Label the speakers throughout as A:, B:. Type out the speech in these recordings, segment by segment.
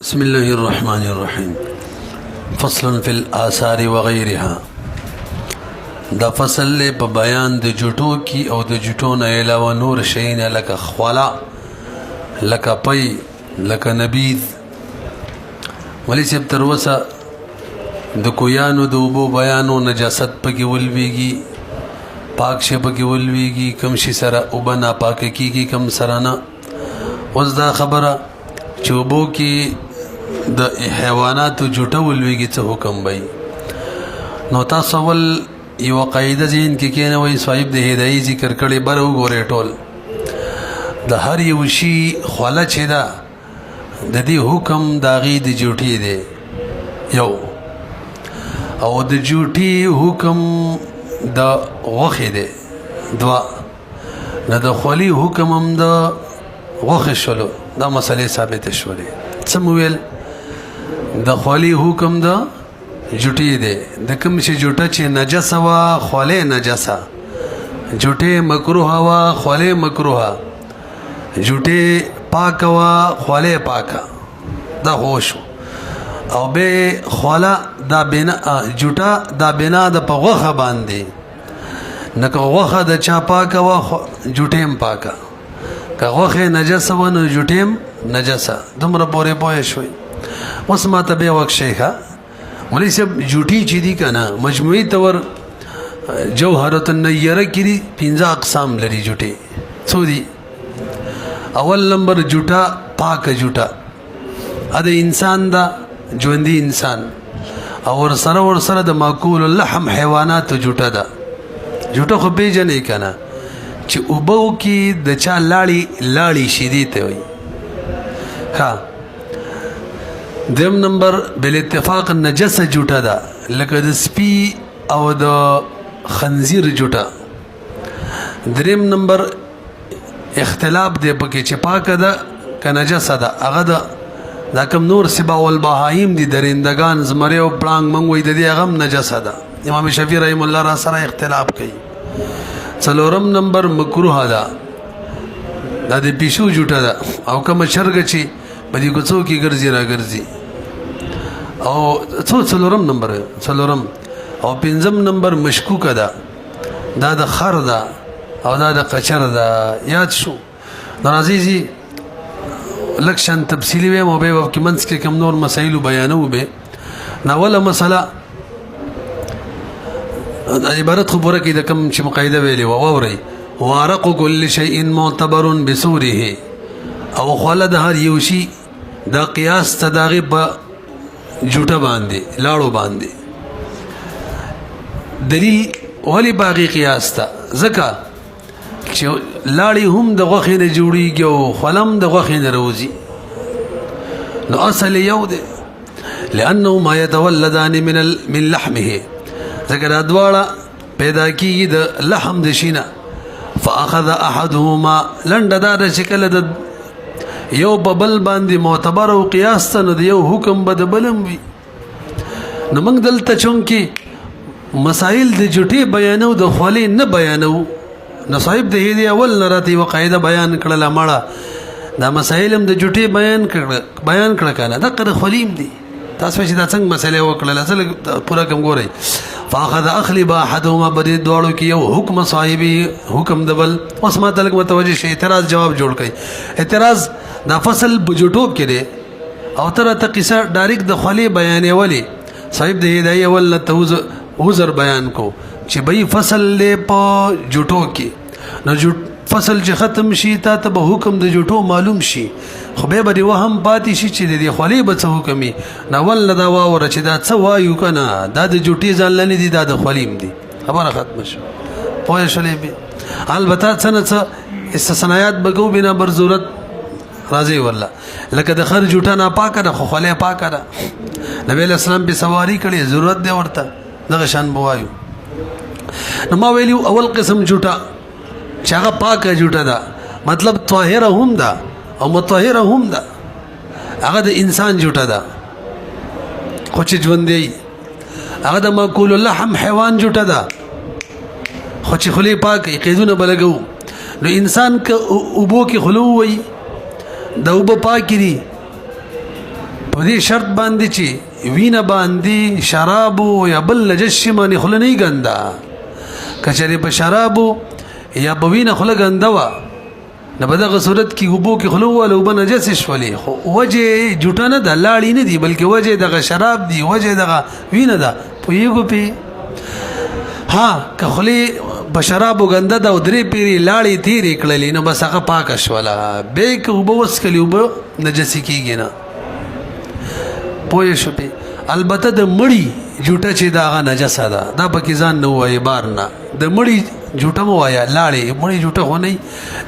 A: بسم الله الرحمن الرحيم. فصل في الآثار وغيرها. دا فصل له په بیان د جټو کی او د جټو نه علاوه نور شیونه لکه خوالا، لکه پي، لکه نبیذ. ولی سب تر وسه د کویانو د اوبو بیانو نجاست پکې ولويږي، پاک شي پکې ولويږي، کم شي سره اوبه ناپاک کیږي، کم سره نه. اوس دا خبره چې اوبو کې د حیواناتو جټه ولويږي څه حکم وي. نو تاسو ول یو قاعده ذهن کې کېنوي، صاحب د هدايي ذکر کړي بر وګورئ ټول د هر یو شی خواله چې دا د دې حکم داغي د جوټي دی یو، او د جوټي حکم د غوخه دی دوا، نه د خولي حکم هم د غوخه شلو. دا مسئله ثابت شولې. سمویل د خولي حکم د جوټي دی، د کوم شي جوټه چې نجس وا خوله نجسه، جوټه مکروه وا خوله مکروه، جوټه پاک وا خوله پاکه. دا هوش او به خوله دا بنا جوټه دا بنا د پغوخه باندې نه کوغه د چا پاکه وا جوټه پاکه، کوغه نجس و نو جوټه نجسه. دومره پوره پوه شوي. اوس ما ته به وخت شیخه ولی سب جوټی چې دي کنه مجموعي تور جوهرت النیره کړي 15 اقسام لري جوټي. څو دي؟ اول نمبر جوټا پاک جوټا ا د انسان دا ژوندۍ انسان، او ور سره د ماکول اللحم حیوانات جوټا ده. جوټه خو پیژنې کنه چې اوبو کې د چا لاړی شیدي ته وي. ها دیم نمبر بل اتفاق نجس جوټه ده، لکه د سپي او د خنزیر جوټه. دریم نمبر اختلاف دی پکې چې پاکه ده که نجسه ده. هغه دا کم نور سبا والبهایم دي، درندگان زمری او پړانګ منګوي د دې هغه نجسه ده. امام شافعي رحم الله را سره اختلاف کوي. څلورم نمبر مکروه ده، دا د پیشو جوټه ده او کوم شرګ چې بدی کوڅو کې ګرځي را ګرځي. او څلورم نمبر او پنځم نمبر مشکوک ده، دا د خر ده او دا د قچر ده. یاد شو ناراضي لکشن تفصیلی ویم او به وکه منځ کې کم نور مسایل بیانو به. ناوله مسله عبارت خبره کې د کم چې مقایده ویلې و اوري وارق كل شيء معتبر بصوره، او خلد هر یو شی دا قیاس تداغي په جوټه باندې لاړو باندې. دلیل ولی باغی قیاس تا زکا چې لاړی هم د غوخې نه جوړیږي او خلم د غوخې نه روزي. نو اصل یو دی لانه ما يتولدان من لحمه، ذکر ادواړه پیدا کیږي د لحم د شینه. فاخذ احدهما لنددار شکل د یو ببل باندې معتبر او قیاس ته د یو حکم بد بلم وي. نو موږ دلته چونکی مسائل د جټي بیانو د خولي نه بیانو. نو صاحب د هدي اول نراتی وقاعده بیان کړل مړه دا مسائل هم د جټي بیان کړل کنه دا قره خولیم دي. تاسو چې دا څنګه مسله وکړل اصل پورا کوم ګورئ. فاخذ اخلب احدهما بدي دوړو کې یو حکم صاحبي حکم دبل. اوس ما تلک متوجه شي اعتراض جواب جوړ کړي. اعتراض دا فصل بجټوب کې دی او تر ته قصه ډایرک د خولي بیانې ولی صاحب د هدايه ول عذر بیان کو چې بې فصل له په جټو کې. نو فصل چې ختم شي ته به حکم د جټو معلوم شي، خو به بری وهم پاتې شي چې د خولي به څه حکمي. نو ول دا واور چې دا څه وایو کنه دا د جټي ځل نه دي، دا د خولیم دي. خبره ختم شو پوه شولې به. البته څنګه استثناءات بګو بنا بر ضرورت راځي والله، لکه د خر جوټه نه پاکه ده خو خولي پاکه ده. نبی اسلام به سواری کړي ضرورت دی ورته دغه شان بوایو. نو ما ویلو اول قسم جوټه چې هغه پاکه جوټه ده، مطلب طاهره هم ده او مطهره هم ده. هغه د انسان جوټه ده خو چې ژوند دی. هغه د ماکول اللحم حیوان جوټه ده خو چې خلی پاکه قیدونه بلګو. نو انسان که اوبو کې خلو وي د اوبه پاکي دي په دې شرط باندې چې وینه باندې شرابو یا بل نجس باندې خوله نه ګنده کچره په شرابو یا په وینه خوله ګنده وا نه په دغه صورت کې اوبو کې خوله ولا وب نجس شولې خو وجه جوټه نه د لاړې نه دی بلکې وجه دغه شراب دی وجه دغه وینه ده پویګو پی ها که خلی په شرابو ګنده ده او درې پیری لاړې تیرې کړلې نو بس هغه پاک شوله به که اوبه وسکلي اوبه نجسي کېږي نه پوه شو پی البته د مړی جوټه چې دا هغه نجسه ده دا پکې ځان نه وایي بار نه د مړی جوټه مو وایه لاړې مړی جوټه خو نه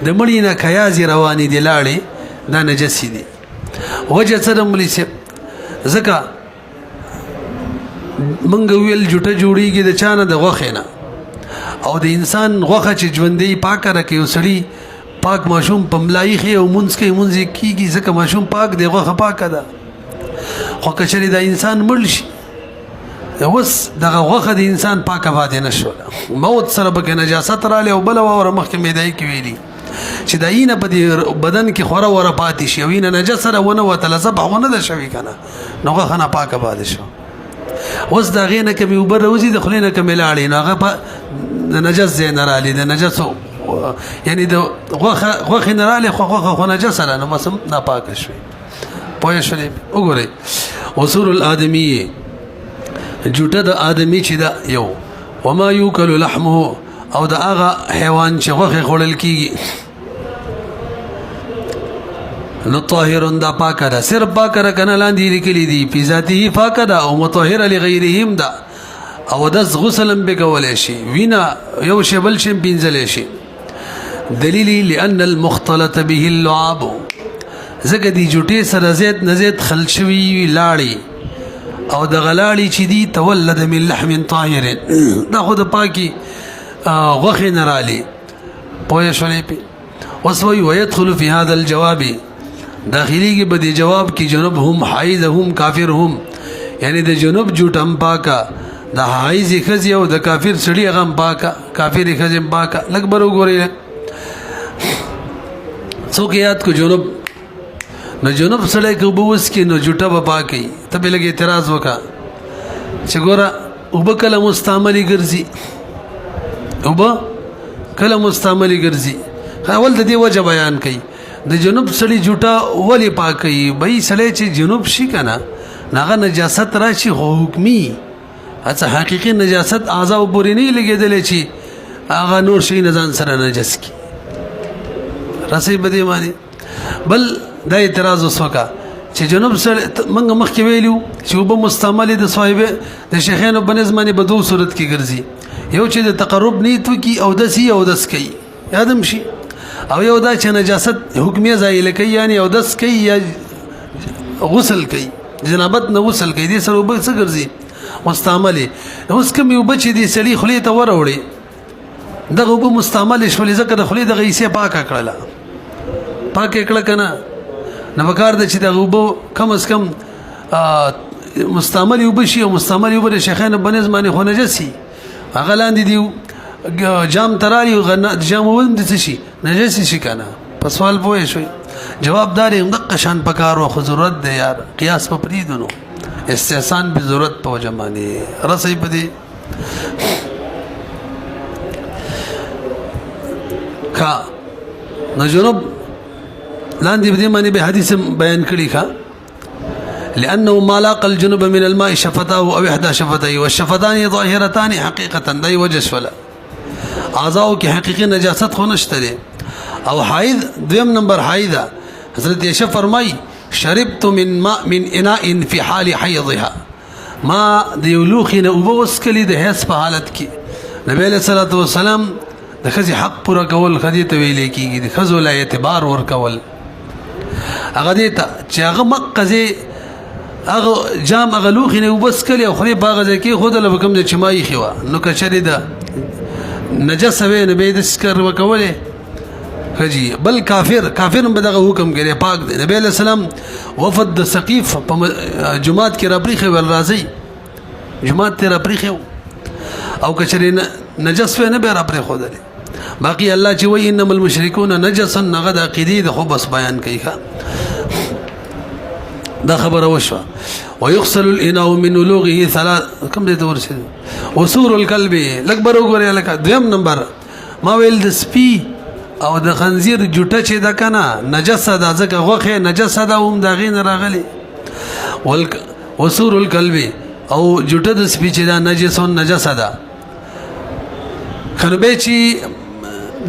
A: د مړی نه کیازې روانې دي لاړې دا نجسې دي وجه څه د مولي صاحب ځکه منګ ویل جوټه جوړیږي د چا نه د غوښې نه او د انسان غوښه چې ژوندی پاکه راکوي یو سړي پاک ماشوم په ملایي ښي او مونځ کوي مونځ یې کېږي ځکه ماشوم پاک دی غوښه پاکه ده خو که چېرې د انسان مړ شي اوس دغه غوښه د انسان پاکه پاتې نه شوله موت سره پکې نجاست رالی او بله واوره مخکې میدایي کې ویلي چې د اینه په دې بدن کې خوره وره پاتې شي او اینه نجس سره ونه وتله ذبح ونه ده شوي که نه نو غوښه ناپاکه پاتې شو اوس د هغې نه که مې اوبه راوځي د خولې نه که مې لاړې نو هغه د نجس ځای نه رالي د نجسو یعنې د غوښې نه رالې خو غوښه خو نجسه ده نو بس ناپاکه شوې پوه شولې وګورئ اصول الآدمیه جوټه د آدمی چې دا یو وما یوکل لحمه او د هغه حیوان چې غوښې خوړل کېږي نو طاهر دا پاکه ده صرف پاکه ده که نه لاندې لیکلي دي فی ذاته پاکه ده او مطهره لغیرهم ده او دس غسل هم پې کولی شي وینه یو شی بل شی هم پینځلی شي دلیل لأن المختلط به اللعاب ځکه دې جوټې سره زیات نه زیات خل شوي لاړې او د غلاړي چې دی تولد من لحم طاهر دا خو د پاکي غوښې نه رالي پوه شولې پې اوس وایي ویدخل فی هذا الجواب داخليږي په دې جواب کې جنوب هم حایض هم کافر هم یعنی د جنوب جوټ هم پاکه د حایض ښځې او د کافر سړي هغه هم پاکه کافر ښځې هم پاکه لږ بر وګورئ څوک یاد کو جنوب نو جنوب سړی که اوبه وڅکي نو جوټه به پاکوي ته پې لږ اعتراض وکړه چې ګوره اوبه کله مستعملې ګرځي اوبه کله مستعملې ګرځي اول د دې وجه بیان کوي د جنوب سړي جوټه ولې پاکوي بهی سړی چې جنوب شي که نه هغه نجاست راشي خو حکمي اڅه حقیقي نجاست اعضاو پورې نه لګېدلی چې هغه نور شي نه ځان سره نجس کړي رسۍ په دې باندې بل دا اعتراض اوس وکړه چې جنوب سره موږ مخکې ویلو چې اوبه مستعملې د صاحب د شیخانو په نظم باندې په دوه صورت کې ګرځي یو چې د تقرب نیت وکړي اودس یې اودس کوي یادم شي او یو دا چې نجاست حکمیه زایله کوي یعنی اودس کوي یا غسل کوي جنابت نه غسل کوي دې سره اوبه څه ګرځي مستعملې اوس کومې اوبه چې دې سړي خولې ته وروړې دغه اوبه مستعملې شولې ځکه د خولې دغه حصې پاکه کړله پاکه کړه که نه نه پکار ده چې دغه اوبه کم از کم مستعملې اوبه شي او مستعملې اوبه د شیخانو په نظم باندې خو نجس شي هغه لاندې دي جام ترالي جام ولم دي څه شي نجس شي که نه په سوال پوه شوي جواب دار یې دقه شان پکار و خو ضرورت دی یار قیاس په پرېږدو نو استحسان په ضرورت په وجه باندې رسئ په دې ښه نو جنوب لاندې په دې باندې به حدیث بیان کړي ښه لأنه ما لاقى الجنوب من الماء شفتاه أو إحدى شفتيه والشفتان ظاهرتان حقيقة دای وجه شوله اعضاء کې حقيقي نجاست خو نشته دي او حائض دویم نمبر حائضه حضرت عائشہ فرمای شربت من ماء من اناء في حال حيضها ما دیولوخي نه وبوسکلی د هیڅ په حالت کې نبی علیہ الصلوۃ والسلام د خزي حق پورا کول خدي ته ویلې کېږي د خزو لا اعتبار ور کول هغه دې ته چې هغه مقزه هغه جام هغه لوخي نه وبسکلی او خو په هغه ځکه خود له کوم چې مای خوا نو کچري ده نجس وې نه به د سکر وکولې خجی بل کافر به دغه حکم کړي پاک دی نبی علیہ السلام وفد د ثقيف په جماعت کې را پریخه ول راځي جماعت ته را پریخه او کچري نجس و نه به را پریخه ده باقي الله چې وای انما المشركون نجس نغد عقیده خو بس بیان کوي دا خبر وشوه. ويغسل الاناء من ولوغه ثلاث كم دې ورسېد. وسور الكلب لکبر وګورې لکه دویم نمبر ما ویل د سپي او د خنزیر جوټه چې دا کنه نجس ده ځکه غوخه نجس ده هم دا غین راغلي. وسور الكلب او جوټه د سپي چې دا نجس ده خنو به چې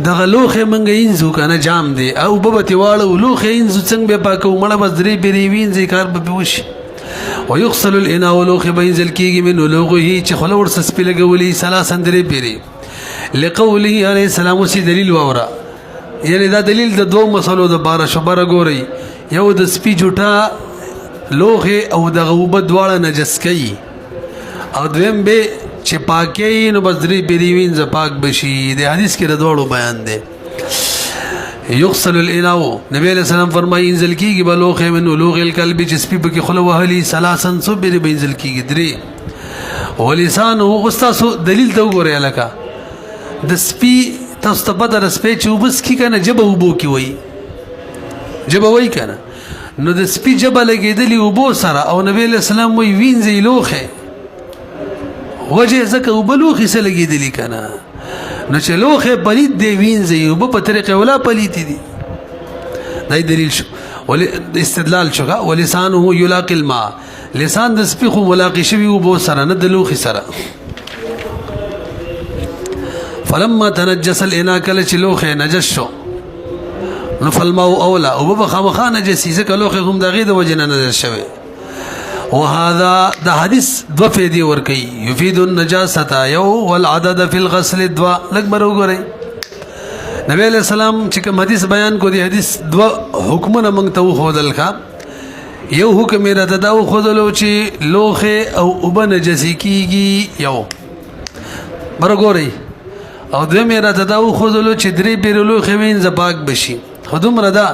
A: دغه لوخه منګه انزو کنه جام دی او ببتی واړو لوخه انزو څنګه به پاکو مړه بس درې بیری وینځي کار به وشي. ويغسل الاناء ولوخه بينزل کیږي من لوغه چې خلور سپی لګولي ثلاث درې بیری لقوله عليه السلام وسی دلیل وورا یعنی دا دلیل د دوه مسلو د بار شبره ګوري یو د سپی جوټه لوخه او د غوبه دواړه نجس کوي او دویم به چې پاکي نو بس درې بیری وینځ پاک بشي د حدیث کې د دوړو بیان دی. یغسل الاناء نبی علیہ السلام فرمایي انزل کیږي بلوخه من لوغ الكلب چې سپی په خلو وهلي ثلاثن سو بیری بینزل کیږي درې ولسان او استاد دلیل ته وګورئ لکه د سپی تاسو ته بدر سپی چې وبس کی کنه جبه وبو کی وای جبه وای کنه نو د سپی جبه لګیدلی وبو سره او نبی علیہ السلام وی وینځي لوخه وجه زکه وبلوخي سره لګیدلی کنه نو چې لوخه پلید دی وینځي وب په طریقه ولا پلید دي دای دلیل شو ول استدلال شو ولسانه یلاقي الماء لسان د سپی خو ملاقي شوی وبو سره نه د لوخي سره. فلما تنجس الاناء کله چې لوخه نجس شو نو فالماء اولا او بخامخا نجسی ځکه لوخه هم دغه د وجنه نجس شوی. وهذا ده حدیث دو فیدی ورکی یفید النجاسة یو والعدد فی الغسل دوا لکبر وګورئ نبی علیہ السلام چې کوم حدیث بیان کو دی حدیث دو حکمونه موږ ته خودل کا یو حکم را تدا خودلو چې لوخه او وب نجسی کیږي یو برګورئ او دوی میرا تدا خودلو چې درې بیرلو خوین زپاک بشي خودم ردا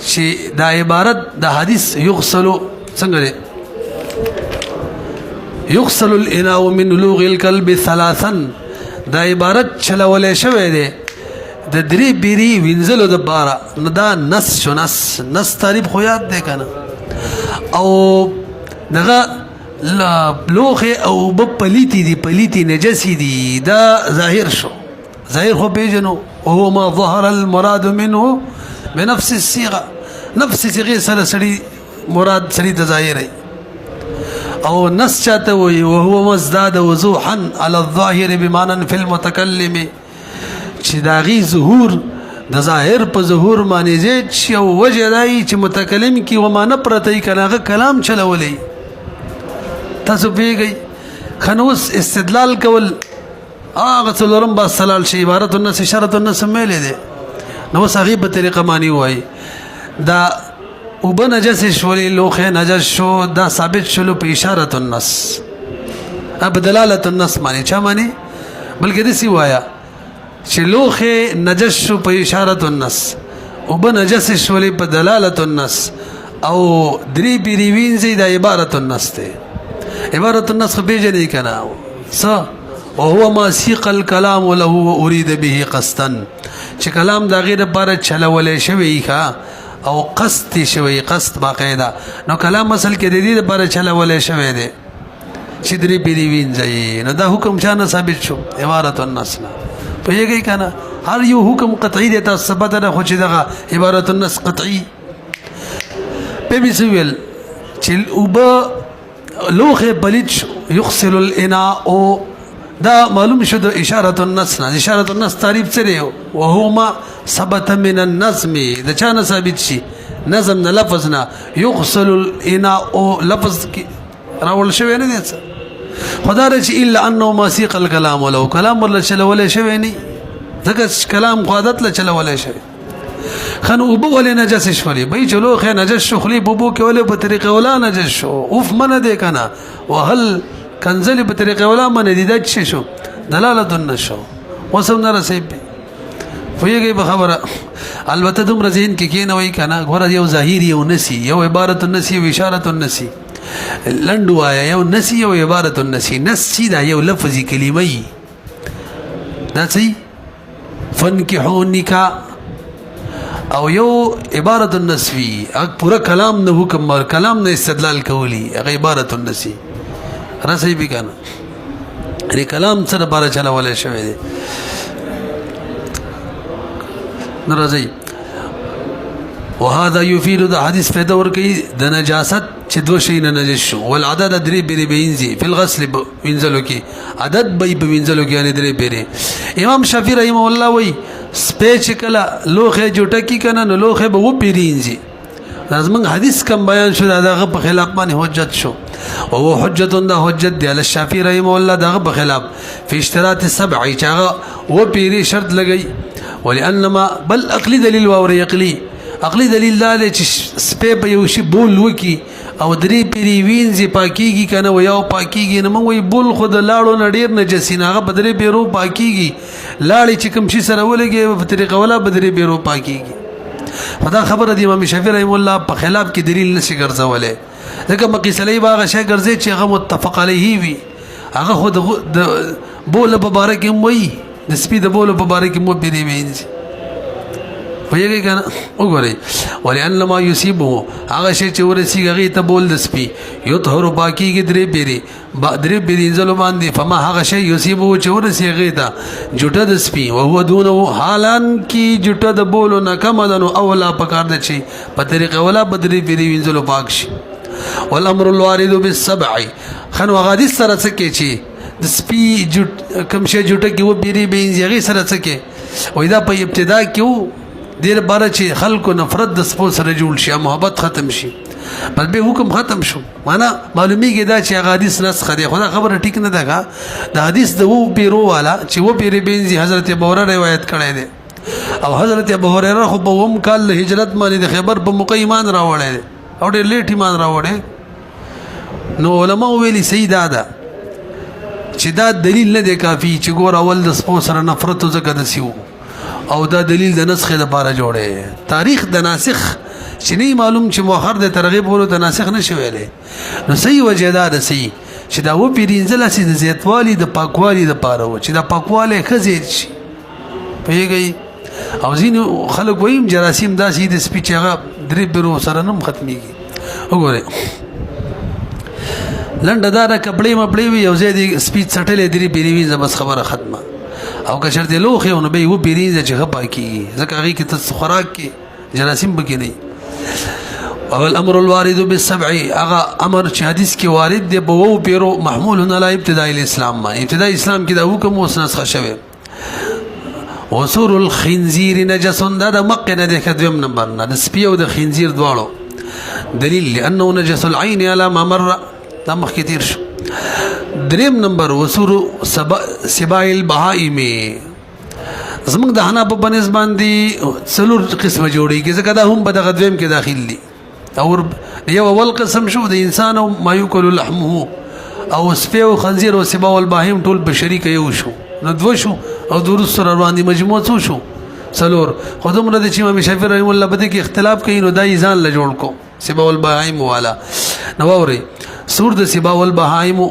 A: چې دا عبارت د حدیث یغسلو څنګه دی یغسل الاناء من لوغ الكلب ثلاثا دا عبارت چلولې شوی دی د درې بیری وینځلو د بارا نو دا نس شو نس تعریف خو یاد دی کنه او دغه لوخه او بپلیتی دی پلیتی نجسی دی دا ظاهر شو ظاهر خو پیجنو وهو ما ظهر المراد منه بنفس الصيغه نفس صيغه سره سړي مراد سړي د ظاهر او نص چاته وي وهو مزداد وضوحا على الظاهر بمعنى في المتكلم چې داغي ظهور د ظاهر په ظهور معنی زید شي او وجه دای چې متکلم کی و معنی پرته کلاغه کلام چلولې تاسو پیږي خنوس استدلال کول هغه څلورم با سلال شي عبارت النص اشاره النص ملي دي نو صغیب په طریقه معنی وای دا وب نجس شولې لوخه نجس شو دا ثابت شلو په اشاره النص اب دلاله النص معنی چا معنی بلکې د سی وایا چې لوخه نجس شو په اشاره النص وب نجس شولې په دلاله النص او درې بیری وینځي د عبارت النص ته عبارت النص پیژنې کنه س وهو ما سيق الكلام له اريد به قصدا چې کلام دا غیر لپاره چلولې شوی ښا او قصد شوی قصد باقاعده نو کلام اصل کې د دې لپاره چلولې شوی دی چې درې بیری وینځي نو دا حکم چانه ثابت شو عبارت النص په یګی کنه هر یو حکم قطعی دی تاسو بدره خو چې دغه عبارت النص قطعی په بیسویل چې وب لوخه بلج يغسل الاناء دا معلوم شو د اشاره النص نه اشاره النص تعریف څه دی وهو ما ثبت من النظم د چانه ثابت شي نظم نه لفظ نه يغسل الاناء لفظ راول شوی نه دی خدا رچ الا انه ما سيق الكلام ولو كلام ولا چلول شوی نه ځکه کلام قادت له چلول شوی خنو وبو ولې نجس شولې به چلو خې نجس شو خلی بوبو کې ولې په طریقه ولا نجس شو اوف من دې کنه وهل کنزل په طریقه ولا من دې د شو دلاله النشو وسم نه رسېب فویږي به خبره البته دوم رزین کې نه وای کنه غره یو ظاهری یو نسی یو عبارت النسی او اشاره النسی لندو آیا یو نسی یو عبارت النسی نسی دا یو لفظي کلمه دا څه فن کې هو نکاح او یو عبارت النسوی پورا کلام نه حکم اور کلام نه استدلال کولی هغه عبارت النسی رسې به کنه ری کلام سره بار چلا ولې شوی دی ناراضي وهذا يفيد د حدیث په دور کې د نجاست چې دو شي نه نجس شو والعدد درې بیره بینځي په الغسل وینځلو کې عدد به وینځلو کې یعنی درې بیره امام شافعي رحم الله وای سپېچ کلا لوخه جوټه کی کنه نو لوخه به و پیرینځي لازم حدیث کم بیان شو دغه په خلاف باندې حجت شو او هو حجت د حجت دی الشافعي رحم الله دغه په خلاف په اشتراط السبع چاغه و پیری شرط لګي ولانما بل عقلي دلیل و عقلي عقلي دلیل دا چې سپې په یو شی بول وکي او درې پیری وینځي پاکيږي کنه و یو پاکيږي نه مونږ وي بول خود لاړو نډیر نجسیناغه بدرې بیرو پاکيږي لاړې چې کوم شي سره ولګي په طریقه ولا بدرې بیرو پاکيږي خدا خبره دی امام شافعي رحم الله په خلاف کې دلیل نشي ګرځولې ځکه مقیسلې باغ شي ګرځي چې هغه متفق علیه وي هغه خود د بول مبارک وي د سپې د بول مبارک مو پیری وینځي ویږي کنه وګورئ ولئن ما یصيبه هغه شی چې ورسیږي هغه ته بول د سپي یو طهور باقیږي درې پیری ځلو باندې فما هغه شی یصيبه چې ورسیږي هغه ته جټه د سپي او هو دونه حالان کې جټه د بولو نه کم ده نو اولا پکار ده چې په طریقه ولا بدري پیری وینځلو پاک شي والامر الوارد بالسبع خنو غادي سره څه کې چې د سپي کم شی جټه کې و پیری وینځي هغه سره څه کې وای دا په ابتدا کې دیر باره چې خلکو نفرت د سپو سره جوړ شي محبت ختم شي بل به حکم ختم شو معنا معلومیږي دا چې حدیث نسخه دی خدا خبره ټیک نه ده د حدیث د وو پیرو والا چې وو پیری بنزي حضرت ابو هريره روایت کړی دی او حضرت ابو هريره خو په وم کال هجرت باندې د خیبر په موقع ایمان راوړی او ډېر لیټ ایمان راوړی نو علما ویلي سیدا ده چې دا دلیل نه دی کافی چې ګور اول د سپو سره نفرت زکه د سیو او دا دلیل د نسخ لپاره جوړه تاریخ د ناسخ چې نه معلوم چې مؤخر د ترغیب ورو د ناسخ نشو ویلې نو صحیح وجدا ده صحیح چې دا و پیرینځل سي د زیاتوالي د پاکوالي د پاره و چې دا پاکواله خزید شي پیږي او ځینو خلک وایي جراثیم دا سي د سپیچغه درې بیرو سره نم ختميږي وګوره لنډدار کپړې مپړې وي او زه د سپیچ سټلې درې بیروي زبس خبره ختمه او که شرط لوخه او به و پیریزه چې غپا کی ځکه هغه کې ته خوراک کې جراثیم بګی نه او الامر الوارد بالسبع هغه امر چې حدیث کې وارد دی په وو پیرو محمول علی ابتداء الاسلام ما ابتداء اسلام کې دا حکم وسنسخه شوی وسور الخنزير نجس دا مقه نه د خدوم نمبر نه د سپي او د خنزير دواړو دلیل لانه نجس العين على ما مر دا مخ کثیر شو دریم نمبر وسور سباع البهائم زمونږ د حنا په بنس باندې څلور قسمه جوړیږي ځکه دا هم په دغه دویم کې داخل دي او یو اول قسم شو د انسان او ما یاکل لحمه او سپي او خنزیر او سباع البهائم ټول بشری کې یو شو نو دو شو او درس سره باندې مجموع څو شو څلور خودمره د چې امام شافعي رحم الله بده کې اختلاف کوي نو دای ځان له جوړ کو سباع البهائم والا نو اوري سور د سباع البهائم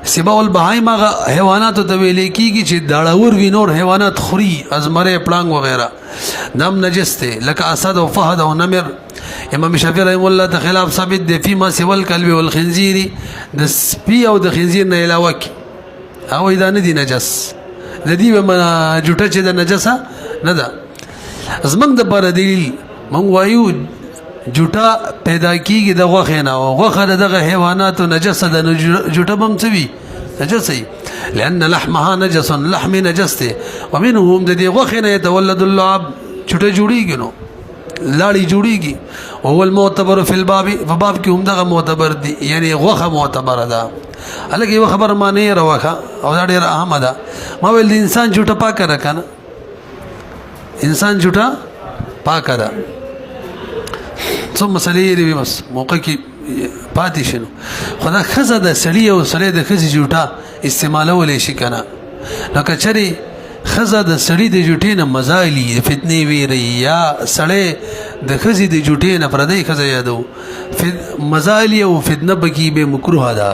A: سباع البهائم هغه حیوانات ته ویل کیږي چې داړور وینور حیوانات خوري ازمره پړنګ وغیرہ دم نجس ته لکه اسد او فهد او نمر امام شافعي رحم الله ته خلاف ثابت دی فيما سوى الكلب والخنزير د سپي او د خنزير نه علاوه کی او دا نه دي نجس د دې ومنه جوټه چې د نجسه نه ده زمنګ د پر دلیل مونږ وایو جوټه پیدا کیږي د غوخه نه او غوخه دغه حیوانات نجسه د جوټه بم څوي نجسي لان لحمها نجس لحم نجسته ومنهم د دې غوخه نه يتولد اللعاب جوټه جوړیږي نو لاړی جوړیږي او المعتبر فی الباب فباب کې هم دغه معتبر دي یعنی غوخه معتبر ده الګ یو خبر ما نه راوخه او دا ډیر اهم ده ما ویل انسان جوټه پاک کړه کنه انسان جوټه پاک کړه څو مسلې دی بس موقع کې پاتې شنو خدا خزه د سړی او سړی د خزي جوټه استعمالول شي کنه نو کچري خزه د سړی د جوټې نه مزالي فتنې ویری یا سړی د خزي د جوټې نه پردې خزه یادو مزالي او فتنه بکی به مکروه ده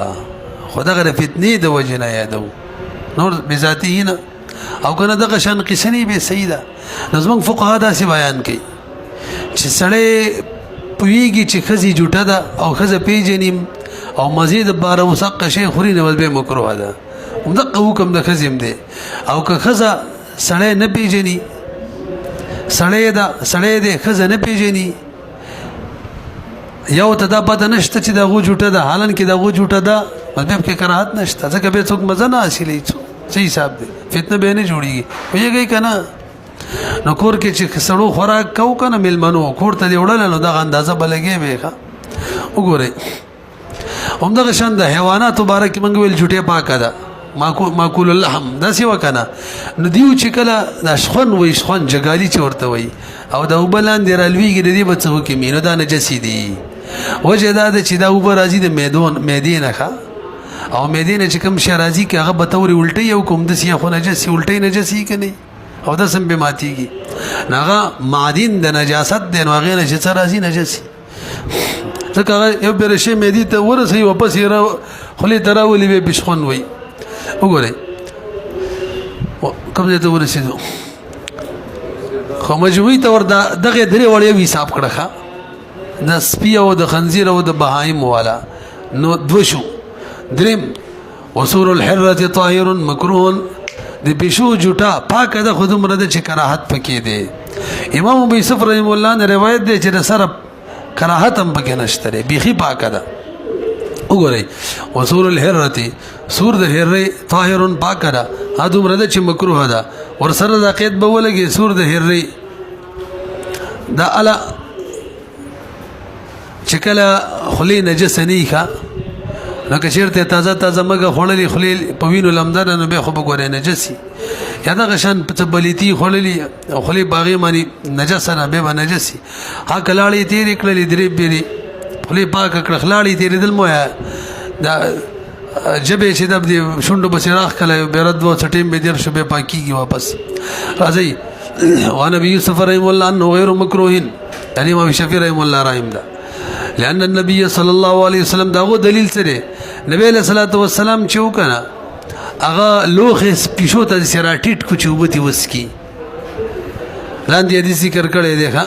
A: خدا غره فتنې د وجنه یادو نور بذاتی نه او کنه دغه شان قسنی به سیده نظم فقها دا سی بیان کوي چې سړی پوهېږي چې ښځې جوټه ده او ښځه پېژني او مزید باره وسقه شی خوري نو بیا مکروه ده. همدغه حکم د ښځې هم دی. او که ښځه سړی نه پېژني، سړی دی ښځه نه پېژني، یو ته دا پته نشته چې د هغو جوټه ده، حالان کې د هغو جوټه ده، بس بیا پکې کراهت نشته، ځکه بیا څوک مزه نه حاصلوي. څه حساب دی؟ فتنه بیا نه جوړېږي. پوهېږئ که نه؟ نو کور کې چې سړو خوراک کوو که نه مېلمنو کور ته دې وړله نو دغه اندازه به لګې وې. ښه وګورئ، همدغه شان د حیواناتو باره کې موږ ویل جوټې پاکه ده، ماکول اللحم داسې وکه نه. نو دیو چې کله دا شخون وایي، شخون جګالي چې ورته وایي، او د اوبه لاندې رالوېږي، د دې به څه وکړي؟ نو دا نجسې دي. وجه دا ده چې دا اوبه راځي د معدې نه، ښه، او معدې نه چې کوم شی راځي که هغه به تورې الټۍ او کوم داسې خو نجس الټۍ نجس یي که نه، او داسې هم بې ماتېږي. نو هغه معدن د نجاست دی، نو هغې نه چې څه راځي نجس یي. ځکه هغه یو بېره شی معدې ته ورسوي واپس یې خولې ته راولي بیا بشخون وایي. وګورئ کوم ځای ته ورسېدو، خو مجموعي طور دغې درې وړ یو حساب کړه، ښه، د سپي او د خنزیر او د بهایم والا، نو دوه شو. دریم وصول الحرة طاهر مکروه، د پیشو جوټه پاکه ده، خو دومره ده چې کراهت پکې دی. امام ابو یوسف رحم الله نه روایت دی چې د سره کراهت هم پکې نشته دی، بیخي پاکه ده. وګورئ وصول الحرة، سور د هرې طاهر پاکه ده، ها دومره ده چې مکروه ده. ورسره دا قید به ولګي سور د هرې دا اله چې کله خولې نجسه نه وي، ښه، نو که چېرته تازه مږه خوړلې خولې په وینو لمده ده، نو بیا خو به ګورې نجس وي. یا دغه شان څه بلیتي خوړلي او خولې په هغې باندې نجسه نه، بیا به نجس وي. ها که لاړې تېرې کړلې درې بېرې خولې پاکه کړه، لاړې تېرېدل مو یا دا جبې چې د شونډو پسې راښکله بیا دوه څټیم به دېر شو، بیا پاکېږي واپس. راځئ وعن ابي يوسف رحمه الله انه غير مكروه، یعنی امام شافعي رحمه الله رحم ده، لأن النبي صلى الله عليه وسلم داغو دلیل سره نبی علیہ الصلوۃ والسلام چې وکنه هغه لوخې پیشو ته سره ټیټ کو چې وبتی وسکی. لاندې حدیث ذکر کړی دی، ښه،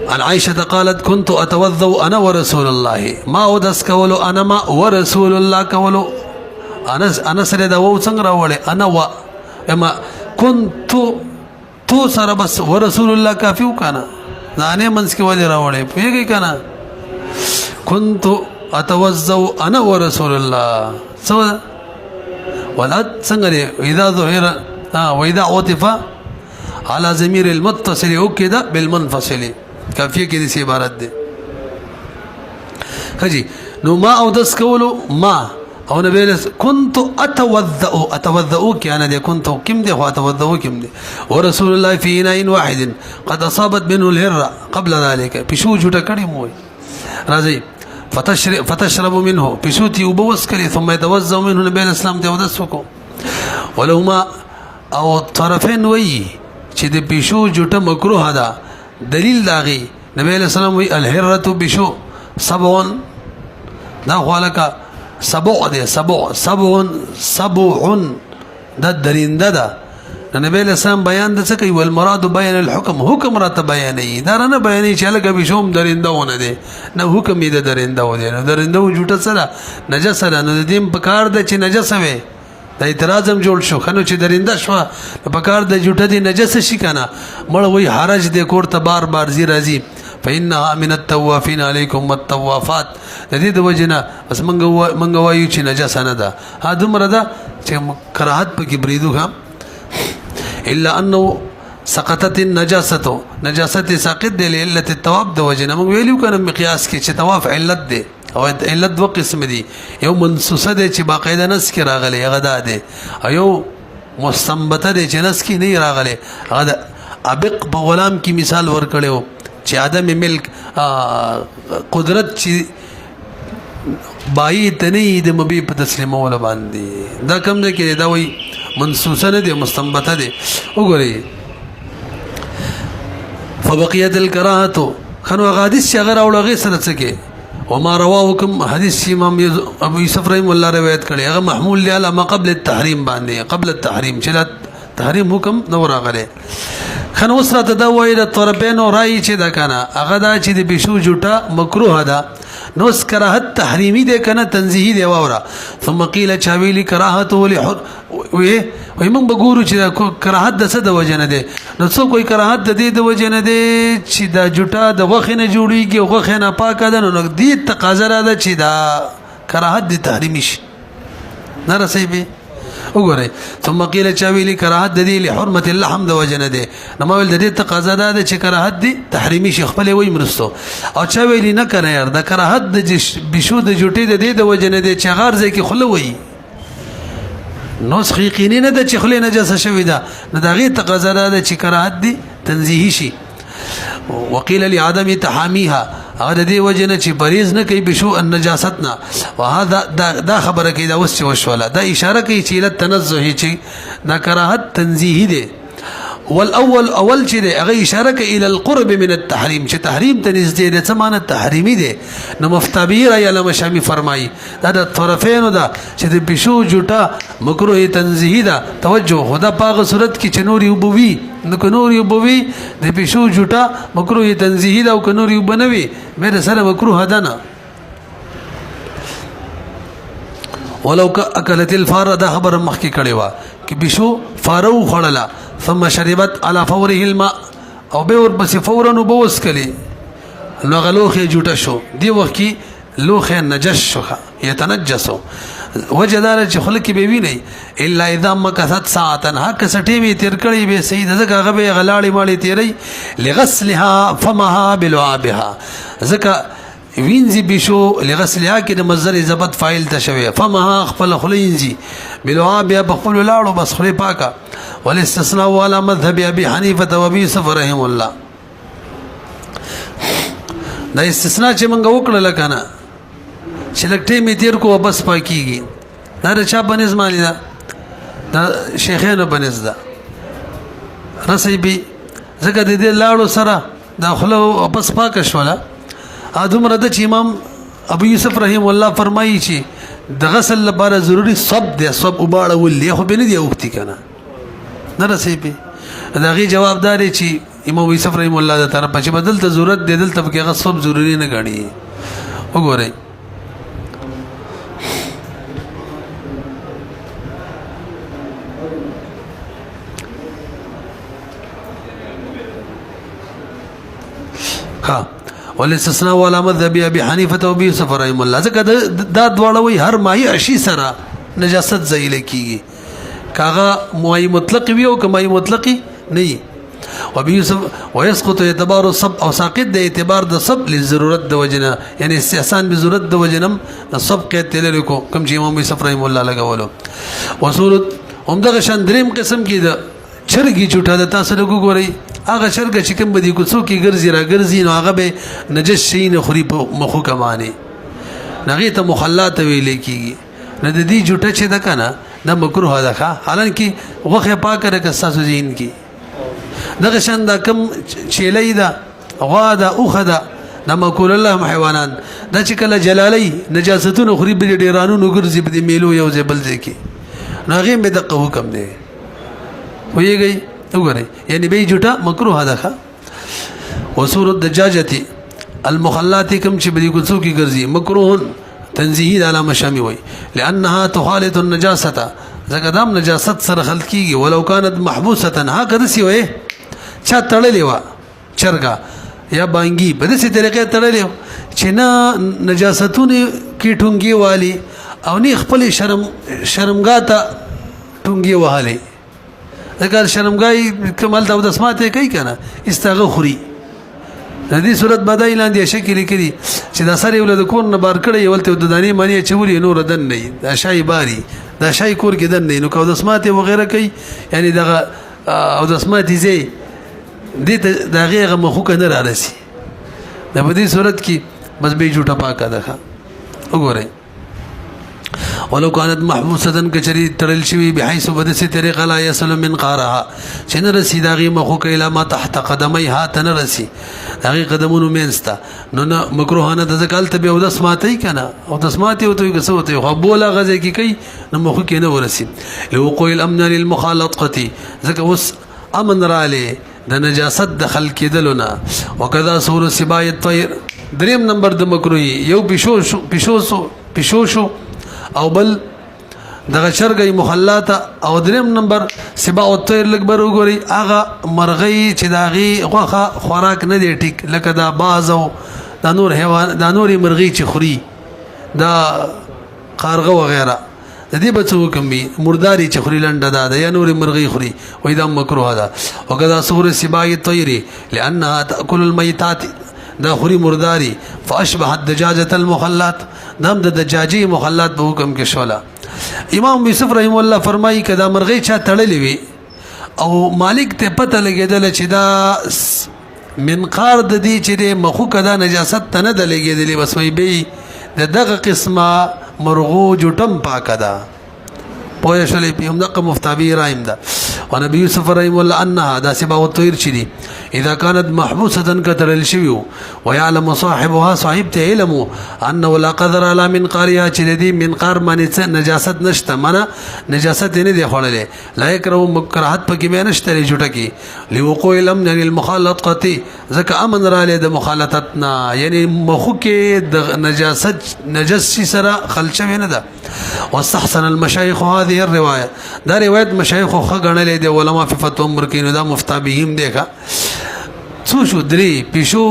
A: عن عائشة قالت كنت أتوضأ أنا ورسول الله، ما ودس کولو أنا ما ورسول الله کولو، أنا سره دا وو څنګه راوړې، أنا و اما كنت تو سره بس ورسول الله کافی وکنه، ځانې منځ کې ولې راوړې، پوهېږئ که نه؟ كنت أتوضأ أنا ورسول الله، څه ده ولد څنګه دی؟ إذا ظهر وإذا عطف على ضمير المتصل أكد بالمنفصل، کافیه کې دې عبارت دی. خجی نو ما او دس کولو ما او نبی له كنت اتوضأ کې انا دې كنت کم دې خو اتوضأ کم دې، ورسول الله في اناء واحد قد اصابت منه الهره قبل ذلك، پښو جوټه کړي مو راځي فتشرب منه پښوتی وبوس کړي، ثم يتوضأ منه نبی اسلام ته ودس وکړو. ولهما او طرفین وی چې د پښو جوټه مکروه ده، دلیل داغي نبی علیہ السلام وی الحرة بشو سبعون، دا خالکا سبع ده، سبع دا درینده ده. نبی علیہ السلام بیان د څه کوي؟ والمراد بیان الحکم، حکم راته بیانوي، دا نه بیانوي چې هلکه بشوم درینده ونه دی، نه حکم یې د درینده و دی. نو درینده و جوټه څه ده؟ نجسه ده. نو د دې په کار ده چې نجسه وي، دا اعتراض هم جوړ شو، خنو چې درینده شوه په کار د جوټه دی نجسه شي که نه، مړه وایي حرج دی کور ته بار بار ځي راځي. فإنها من التوافين عليكم والتوافات، د دې د وجې نه بس منګه وایو چې نجسه نه ده، ها دومره ده چې کراهت پکې بریدو ښه. الا انه سقطت النجاسه، نجاست ساقط دی لعلت الطواف د وجې نه. موږ ویلو که نه مقیاس کې چې طواف علت دی، او علت دوه قسم دي، یو منسوسه دی چې باقاعده نس کې راغلی هغه دا دی، او یو مستنبته دی چې نس کې نه راغلی هغه د ابق په غلام کې مثال ورکړی و چې عدم ملک قدرت چې بای ته نه د مبي په تسلیمولو باندې، دا کوم دی کې دا وایي منسوسه نه دی مستنبته دی. وګورئ فبقیت الکراهة، خنو هغه حدیث چې هغه راوړو هغې سره څه کې وما رواه کوم حدیث امام ابو یوسف رحم الله روایت کړي هغه محمول دی ما قبل التحریم باندې، قبل التحریم چې تحریم حکم نو راغلی. خنو سره ته دا وایي د طرفینو رای چې دا کنه هغه دا چې د بشو جوټه مکروه ده نو کراهت تحریمی ده کنه تنزیهی ده واورا ثم قیل چاویلی کراهت ولحر وي موږ بګورو چې کراهت د څه د وجه نه ده نو څو کوئی کراهت د دې د وجه نه ده چې دا جوټه د غوښې نه جوړیږي او غوښې نه پاکه ده نو دې تقاضا را ده چې دا کراهت د تحریمی شي نه رسي به وګورئ ثم قيل چاویلی کراهت د دې لحرمت اللحم د وجنه ده نو مول د دې تقاضا ده چې کراهت دي تحریمی شي خپل وای مرستو او چاویلی نه کنه یار د کراهت د بشو د جوټي د دې د وجنه ده چې غرض کې خله وای نو سخيقيني نه د چې خله نجاسه شوی ده نه د غي تقاضا ده چې کراهت دي تنزيهي شي وقيل لعدم تحاميها هذا دي وجنه چې بریز نه کوي بشو النجاستنا وهذا دا خبره کوي دا وس وشولا دا اشاره کوي چې له تنزه چې دا کراهت تنزيهي دي والاول اول چې هغه اشاره کوي الى القرب من التحريم چې تحریم ته نږدې ده څه معنی تحریمی دي نو مفتبیر یا لمشمی فرمایي دا د طرفینو ده چې د بشو جوټه مکروه تنزیهی ده توجه خدا پاغه صورت کې چې نور یوبوي نو که نور یوبوي د بشو جوټه مکروه تنزیهی ده او که نور یوبنوي مې سره مکروه ده نه ولو اكلت الفار ده خبر مخکې کړي وا کې بشو فارو خړلا ثم شربت على فوره الماء او به ور بس فورا نو بوس کلی نو غلوخه جوټه شو دی وخت کې لوخه نجس شو يتنجسو وجدار چې خلک به ویني الا اذا مكثت ساعه هک سټي وی تیر کړي به سید زکه غبه غلاړي ماړي تیری لغسلها فمها بلعابها زکه وینځي بشو لغسلها کې د مصدر ضبط فاعل تشوي فمها خپل خلینځي بلعابها بخپل لاړو بس خلی پاکه والاستثناء على مذهب ابي حنيفه وابي يوسف رحم الله دا استثناء چې موږ وکړل کنه چې لکټې می تیر کو بس پاکيږي دا رچا بنظمانی دا شیخانو بنز دا رسې بي زګه د دې لاړو سره داخلو بس پاک شولا ادم رد چې امام ابو يوسف رحم الله فرمایي چې د غسل لپاره ضروری صب دی صب وباړه ولې خو به نه دی وختي کنه نه رسې بي دا غي جوابدار چې امام يوسف رحم الله د طرف چې بدل ته ضرورت دی دلته کې غصب ضروری نه غاڼي وګورئ ها والاستثناء ولا مذهب ابي حنيفه وابي يوسف رحم الله ځکه دا دواړه هر ماهي اشي سره نجاست زایل کیږي کاغه موای مطلق وی او کمای مطلقی نه وابي يوسف ويسقط اعتبار الصب او ساقط د اعتبار د صب للضرورت د وجنه یعنی استحسان به ضرورت د وجنم صب کې تل کو کم چې امام يوسف رحم الله لګولو وصورت همدغه شان دریم قسم کې د چرګي چټه د تاسو له ګوري هغه چرګ چې کوم بدی کو څوک ګرځي را ګرځي نو هغه به نجس شي نه خوري په مخو کمانه نغې ته مخلات ویل کیږي نه د دې جټه چې د کنه دا مکروه ده حالانکه وغه پاکه رکه تاسو زین کی دغه شان دا کم چیلې دا غوا دا اوخه دا د مکول الله حیوانات دا چې کله جلالي نجاستونه خوري به ډیرانو نو ګرځي په میلو یو ځبل ځکه نو هغه به د حکم دی ویږي وګورئ یعنی به جټه مکروه ده وصور الدجاجه المخلات کم چې بدی کوڅو کی ګرځي مکروه تنزیهی د علامه شامی وای لانها تخالط النجاسه زګه دام نجاست سره خلط کیږي ولو كانت محبوسه هکذا سی وای چا تړلې وا چرګه یا بانګي په دې طریقې تړلې چې نه نجاستونه کی ټونګي والی او نه خپل شرمګاته ټونګي واله اگر شرمګای کمال د اسماته کوي کنه استغه خوري د دې صورت بدای لاندې شکل کړي چې دا سره ولود کور نه بار کړي ولته د دانی مانی چوري نور دن نه دا شای باري دا شای کور کې دن نه نو کو د اسماته وغیرہ کوي یعنی دغه او د اسماته زی دې د غیغه مخو کنه را رسي د دې صورت کې بس به جوټه پاکه ده وګورئ ولو كانت محبوسه كشري ترل شوي بحيث بدسي طريقه لا يصل من قارها شنرسي داغي مخو كيلا ما تحت قدميها تنرسي داغي قدمونو مينستا نو مکروهانه د ذکال ته او د سماتي کنه او د سماتي او ته کسوته خو بولا غزه کی کوي نو مخو کې نه ورسي لو قوي الامن للمخالطه ذکه وس امن را له د نجاست دخل کېدلونه وکذا سور السباع الطير دریم نمبر د مکروهی یو پښو شو او بل دغه چرګي مخلاته او دریم نمبر سباع الطير لګبر وګوري هغه مرغۍ چې داغي غوخه خوراک نه دی ټیک لکه دا باز او دا نور حیوان دا نوري مرغۍ چې خوري دا قارغه وغیرہ د دې بچو کوم بي مرداري چې خوري لنډه ده یا نوري مرغۍ خوري وې دا مکروه ده وکذا سور السباع الطير لانها تاكل الميتات دا خوري مرداري فاشبه الدجاجه المخلات دام د دجاجي مخلات په حکم کې شولا امام یوسف رحم الله فرمایي کدا مرغۍ چا تړلې وي او مالک ته پته لګیدل چې دا منقار د دې چې مخو کدا نجاست تنه د لګیدلې بس وي به دغه قسمه مرغو جټم پاکه ده پوه شولې په همدغه مفتابي رایم ده ونبي يوسف رحمه الله انها دا سبا الطير چدي اذا كانت محبوسه كترل شيو ويعلم صاحبها صاحب ته علم انه لا قدر على منقارها چدي منقار باندې نجاست نشته معنا نجاست نه دی خړلې لا يكره مکرهات پکې به نشته جټه کې لوقوع الامن المخالطه ځکه امن را له د مخالطتنا یعنی مخو کې د نجس سره خلچه نه ده واستحسن المشايخ هذه الروايه دا روایت مشایخ خو غنلې دي علما په فتوا مرکینو دا مفتابهم دیکھا څو شو درې پښو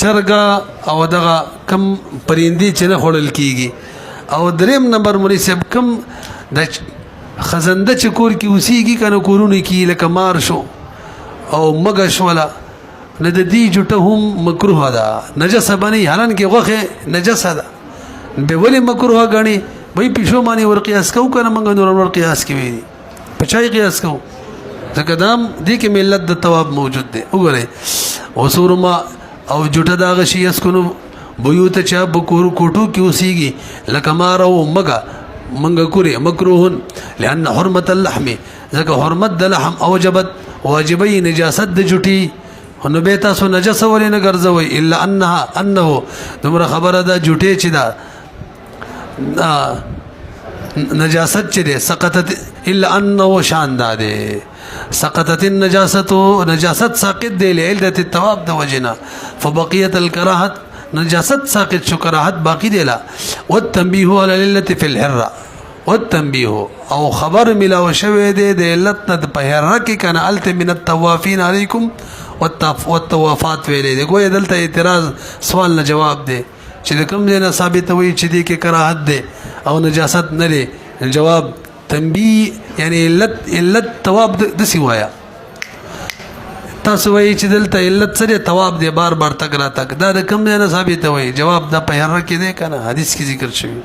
A: چرګا او دغه کم پرندي چې نه خړل کیږي او دریم نمبر مناسب کم د خزنده چې کور کې اوسېږي کنه کورونه کې لکه مار شو او مګش ولا نه د دې جټه هم مکروه ده نجس باندې حالان کې غوخه نجس ده به ولې مکروه غني وای پښو باندې ور قیاس کو کنه موږ نور ور قیاس کوي پچای قیاس کو ځکه دام دې کې ملت د ثواب موجود دی وګوره وسورما او جټه دا غشي اسکونو بيوت چا بکور کوټو کې اوسېږي لکه مار او مګه منګه کوري مکروهن لأن حرمت اللحم ځکه حرمت د لحم اوجبت واجبې نجاست د جټي نو به تاسو نجس ولې نه ګرځوي الا انه دمر خبره ده جټي چې دا نجاست چې ده سقطت الا انه شان ده سقطت النجاسه نجاست ساقط دی لعلت الثواب د وجنا فبقيه الكراهه نجاست ساقط شو کراهت باقی دی لا والتنبيه على العله في الحره والتنبيه او خبر ملا وشوي دی د علت نه په حره کې کنه الت من الطوافين عليكم والطوافات ویلې دی ګویا دلته اعتراض سوال نه جواب دی چې کوم دی نه ثابت وي چې دی کې کراهت دی او نجاست نه دی جواب تنبيه یعنی علت ثواب د سیوایا تاسو وایي چې دلته علت سره ثواب دی بار تک را تک دا کوم دی نه ثابت وي جواب د په هر کې دی کنه حدیث کې ذکر شوی